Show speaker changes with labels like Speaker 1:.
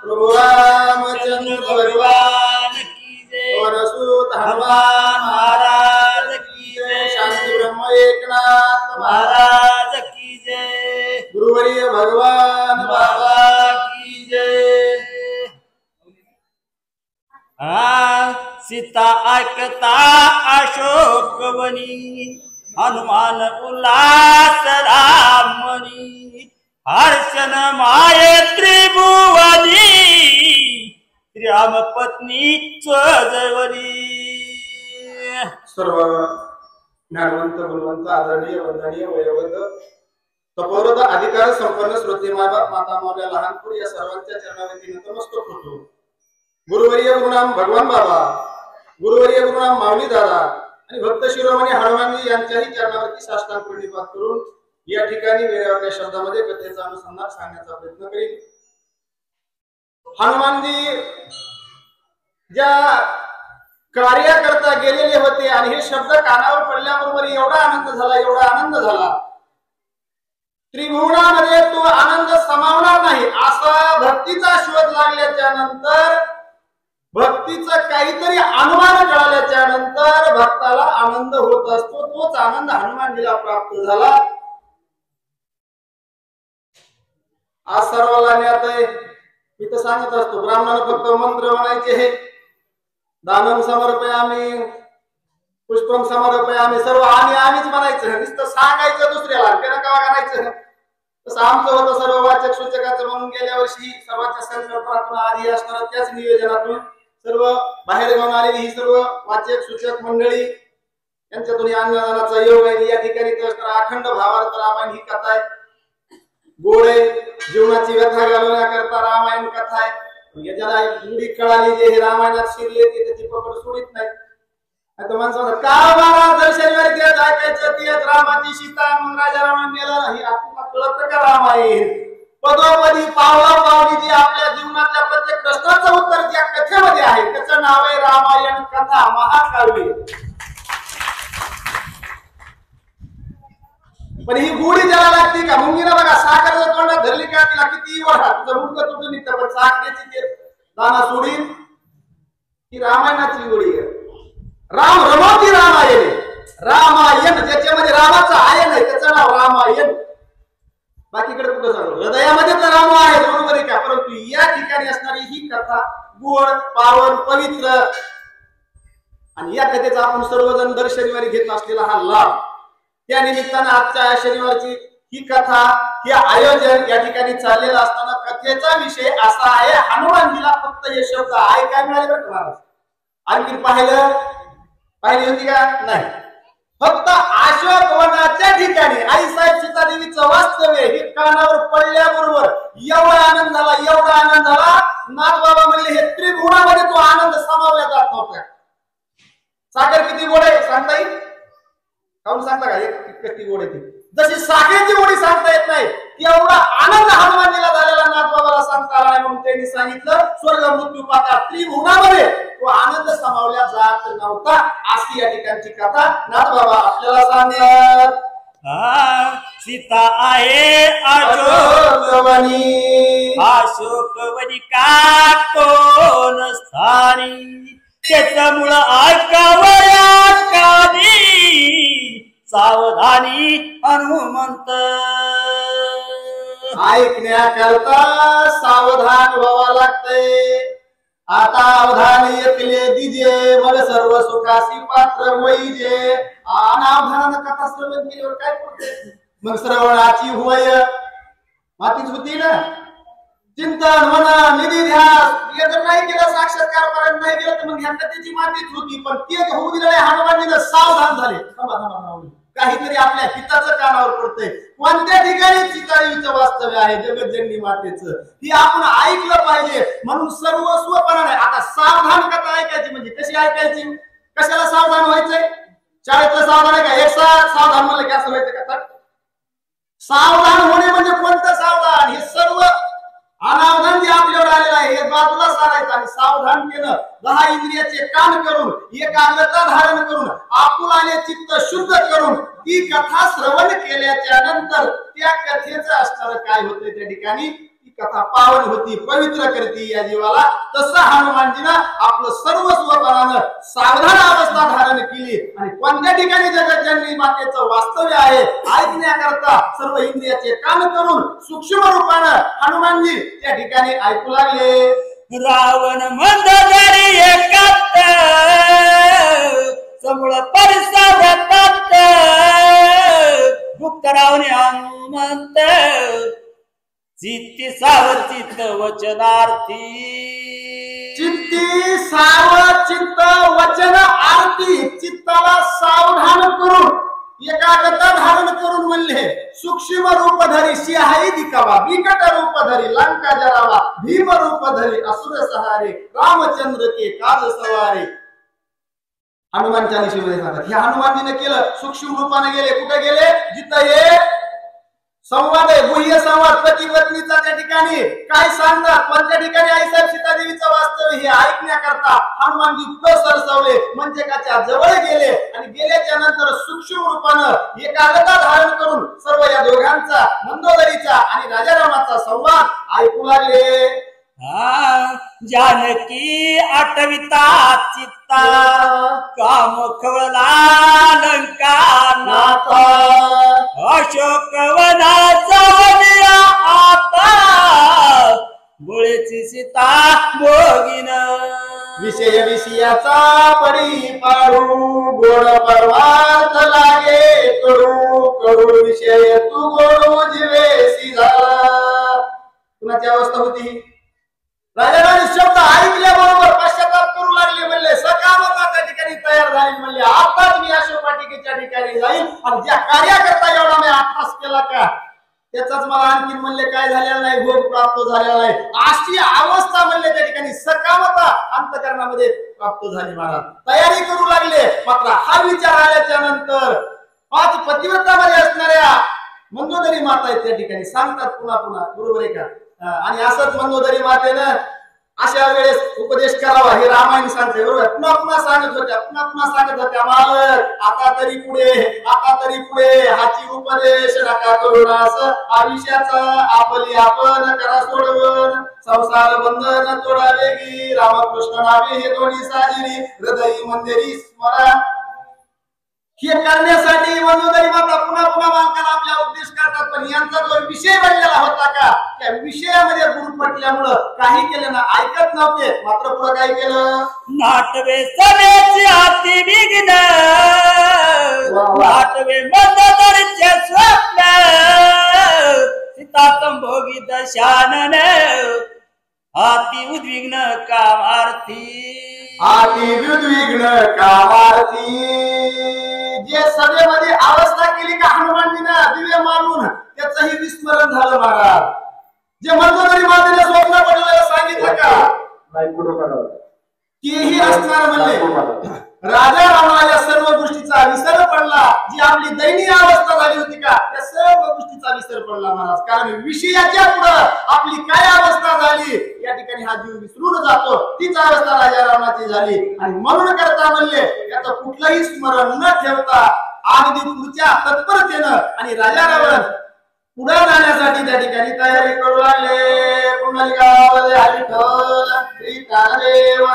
Speaker 1: प्रभु रामचंद्र भगवान की जय। वनसुत हनुमान महाराज की जय। शांति ब्रह्म एकनाथ महाराज की जय। गुरुवर्य भगवान बाबा की जय। सीता ऐकता अशोकवनी हनुमान उल्हास रामनी हर्षण माये त्रिभुवनी राम पत्नी जवनी। सर्व ज्ञानवंत गुणवंत आदरणीय वंदनीय वयोवृद्ध तपोवृद्ध अधिकार संपन्न श्रोते माता मावल्या लहानपूर या सर्वांच्या चरणावरती नतमस्तक होतो। गुरुवर्य गुरुनाम भगवान बाबा, गुरुवर्य गुरुनाम माऊली दादा आणि भक्त शिरोमणी हनुमानजी यांच्याही चरणावरती साष्टांग प्रणिपात करून या ठिकाणी वेगवेगळ्या शब्दामध्ये कथेचा अनुसंधान सांगण्याचा प्रयत्न करीन। हनुमानजी ज्या कार्याकरता गेलेले होते आणि हे शब्द कानावर पडल्याबरोबर एवढा आनंद झाला, एवढा आनंद झाला, त्रिभुवनामध्ये तो आनंद समावणार नाही असा भक्तीचा शोध लागल्याच्या नंतर, भक्तीचा काहीतरी अनुमान कळाल्याच्या नंतर भक्ताला आनंद होत असतो। तोच आनंद हनुमानजीला प्राप्त झाला। आज सर्वांना ज्ञात आहे, मी तर सांगत असतो, ब्राह्मणाला फक्त मंत्र म्हणायचे हे, दानम समर्पयामी पुष्पम समर्पयामी, सर्व आम्हीच म्हणायचं, नुसतं सांगायचं दुसऱ्याला, त्यानं का करायचं। तसं आमचं होतं सर्व वाचक सूचकाचं म्हणून गेल्या वर्षी सर्वांच्या संकल्पनातून आधी असणाऱ्या त्याच नियोजनातून सर्व बाहेर गावून आलेली ही सर्व वाचक सूचक मंडळी यांच्यातून अन्नदानाचा योग आहे। या ठिकाणी अखंड भावार्थ रामायण ही कथा आहे, गोड आहे, जीवनाची व्यथा घालवण्याकरता रामायण कथा आहे। याच्याला मुडी कळाली जे हे रामायणात शिरले ते त्याची पकड सोडित नाही। आता माणसाला का महाराज दर शनिवारी तेच ऐकायचं, तेच रामाची सीता मग राजा रामाने नेला नाही, आपल्याला कळत का रामायण पदोपदी पावला पावली जी आपल्या जीवनातल्या प्रत्येक प्रश्नाचं उत्तर ज्या कथेमध्ये आहे त्याचं नाव आहे रामायण कथा महाकाव्य। पण ही गोडी ज्याला लागते का, मुंगीला बघा साखर तोंडात धरली का तिला किती वळा तुझं मुंग तुटून निघतं, पण साखरेची ते दाना सोडीन, ही रामायणाची गोडी आहे। राम रमती रामायण, रामायण ज्याच्यामध्ये रामाचं आयन आहे त्याचं नाव रामायण। बाकीकडे कुठं सांगतो, हृदयामध्ये तर राम आहे बरोबर आहे का, परंतु या ठिकाणी असणारी ही कथा गोड पावन पवित्र, आणि या कथेचा आपण सर्वजण दर शनिवारी घेत असलेला हा लाभ, त्या निमित्तानं आजच्या शनिवारची ही कथा, हे आयोजन या ठिकाणी चाललेलं असताना कथेचा विषय असा आहे, हनुमानजीला फक्त हे शब्द ऐकायला मिळाले बरं का, आणखी पाहिली होती का नाही, फक्त अशोकवनाच्या ठिकाणी आईसाहेब सीतादेवीचं वास्तव्य हे कानावर पडल्याबरोबर एवढा आनंद झाला, एवढा आनंद झाला, नाथबाबा म्हणले हे त्रिभुवनामध्ये तो आनंद समावला जात नव्हता। साखर किती गोड आहे सांगता येईल, काऊन सांगता का, एक किती गोड आहे ती, जशी साखरेची गोडी सांगता येत नाही एवढा आनंद हनुमानजीला झालेला नाथबाबाला सांगता आला नाही, म्हणून त्यांनी सांगितलं स्वर्ग मृत्यू पाताळ त्रिभुवनामध्ये तो आनंद समावल्या जात नव्हता। अशी या ठिकाणची कथा नाथबाबा आपल्याला सांगतात। सीता आहे अशोकवनी, अशोकवनी का कोण स्थानी, त्याचं मूळ ऐकावया कानी, सावधानी हनुमंत। ऐकण्याकरता सावधान व्हावं लागतंय। आता अवधान येतले दिजे, मग सर्व सुखासी पात्र वैजे। अनावधानानं कथा श्रवण केल्यावर काय पडते, मग श्रवणाची होय मातीच होती ना, चिंतन मनन निधी ध्यास हे जर नाही केलं, साक्षात्कार पर्यंत नाही गेलं तर मग ह्या कथेची मातीच होती। पण ते होऊ दिलं नाही, हनुमानजीनं सावधान झाले, काहीतरी आपल्या हिताचं कानावर पडतंय, कोणत्या ठिकाणी सीतादेवीचं वास्तव्य आहे जगतजननी मातेचं, ही आपण ऐकलं पाहिजे, म्हणून सर्वस्वपणाने आता सावधान कथा ऐकायची। म्हणजे कशी ऐकायची, कशाला सावधान व्हायचंय, शाळेतलं सावधान आहे का, एक सावधान म्हणलं की असं व्हायचं का, सावधान होणे म्हणजे कोणतं सावधान, हे सर्व अनावधान जे आपल्यावर आलेलं आहे हे बाजूला सारायचं आणि सावधान केलं, 10 इंद्रियाचे कान करून एकाग्रता धारण करून आपुलाने चित्त शुद्ध करून ती कथा श्रवण केल्याच्या नंतर त्या कथेचं असणारं काय होतंय त्या ठिकाणी, ती कथा पावन होती, पवित्र करती या जीवाला. तसं हनुमानजीनं आपलं सर्वस्वपणानं सावधान अवस्था धारण केली आणि कोणत्या ठिकाणी जगज्जननी मातेचं वास्तव्य आहे ऐकण्याकरता सर्व इंद्रियाचे काम करून सूक्ष्म रूपानं हनुमानजी त्या ठिकाणी ऐकू लागले.
Speaker 2: रावण मंदोदरी एकात समूळ परिसरात गुप्त रावणे हनुमंत चित्ती सावचित वचनार्थी.
Speaker 1: चित्ती सावचित वचन आरती, चित्ताला सावधान करून एकाग्रता धारण करून म्हणले. सूक्ष्म रूप धरी सिंहाई दिखावा, बिकट रूप धरी लंका जरावा, भीम रूप धरी असुर सहारे, रामचंद्र के काज सवारे. हनुमान चालीसेमध्ये सांगतात हे हनुमानजीने केलं. सूक्ष्म रूपाने गेले. कुठे गेले? जिथं हे संवाद आहे, गुह्य संवाद पती पत्नीचा त्या ठिकाणी काय सांगतात, कोणत्या ठिकाणी आईसाहेब सीतादेवीचं वास्तव्य हे ऐकण्याकरता हनुमानजी पुढे सरसवले, मंचकाच्या जवळ गेले आणि गेल्याच्या नंतर सूक्ष्म रूपानं एकाग्रता धारण करून सर्व या दोघांचा मंदोदरीचा आणि राजारामाचा संवाद ऐकू लागले.
Speaker 2: जानकी आठविता चित्ता काम खवळला लंका नाथा. अशोक वनाचा वनिया आता मुळेची सीता भोगिन.
Speaker 1: विषय विषयाचा पडी पाडू गोड परमार्थ लागे कडू कडू विषय तू गोडू जीवेसी झाला. कुणाची अवस्था होती? राजाने शब्द ऐकल्याबरोबर पश्चाताप करू लागले. म्हणले सकामता त्या ठिकाणी तयार झाली. म्हणले आताच मी अशोक वाटिकेच्या ठिकाणी जाईल आणि ज्या कार्याकरता एवढा मी अभ्यास केला का त्याचाच मला आणखी म्हणले काय झालेलं नाही, भोग प्राप्त झालेला नाही. अशी अवस्था म्हणले त्या ठिकाणी सकामता अंतकरणामध्ये प्राप्त झाली. महाराज तयारी करू लागले. मात्र हा विचार आल्याच्या नंतर 5 पतिव्रतामध्ये असणाऱ्या मंदोदरी माता आहेत त्या ठिकाणी सांगतात पुन्हा पुन्हा, बरोबर आहे का? आणि असंच मंदोदरी मातेनं अशा वेळेस उपदेश करावा हे रामायण सांगते, बरोबर. पुन्हा पुन्हा सांगत होत्या मालक आता तरी पुढे हाची उपदेश नका करू असं आयुष्याचा आपली आपण करा सोडवून संसार बंधन तोडावे गी रामकृष्ण नावे हे दोन्ही साजिरी हृदयी मंदिरी स्मरा. हे करण्यासाठी मंदोदरी माता पुन्हा पुन्हा मालकाला आपल्या उपदेश करतात. पण यांचा जो विषय बनलेला होता का त्या विषयामध्ये गुरफटल्यामुळं काही केलं ना, ऐकत नव्हते. मात्र पुढे काय केलं?
Speaker 2: नाटवे समेची अति विघ्न नाटवे मंदोदरीचे स्वप्न सीता संभोगी दशानन अति उद्विग्न कामार्थी. जे सभेमध्ये अवस्था केली का हनुमानजीनं दिव्य मानून त्याचंही विस्मरण झालं. महाराज जे मंदोदरी मातेने स्वप्न पडलेलं सांगितलं का तेही असणार. म्हणले राजा रामाला या सर्व गोष्टीचा विसर पडला. जी आपली दयनीय अवस्था झाली होती का त्या सर्व गोष्टीचा विसर पडला महाराज. कारण विषयाच्या पुढे आपली काय अवस्था झाली या ठिकाणी हा जीव विसरून जातो. तीच अवस्था राजा रामाची झाली. आणि म्हणून करता म्हणले याचं कुठलंही स्मरण न ठेवता अगदी पुढच्या तत्परतेनं आणि राजा रावण पुढे जाण्यासाठी त्या ठिकाणी तयारी करू लागले. पुंडलिकावले हरिठल श्री कालदेव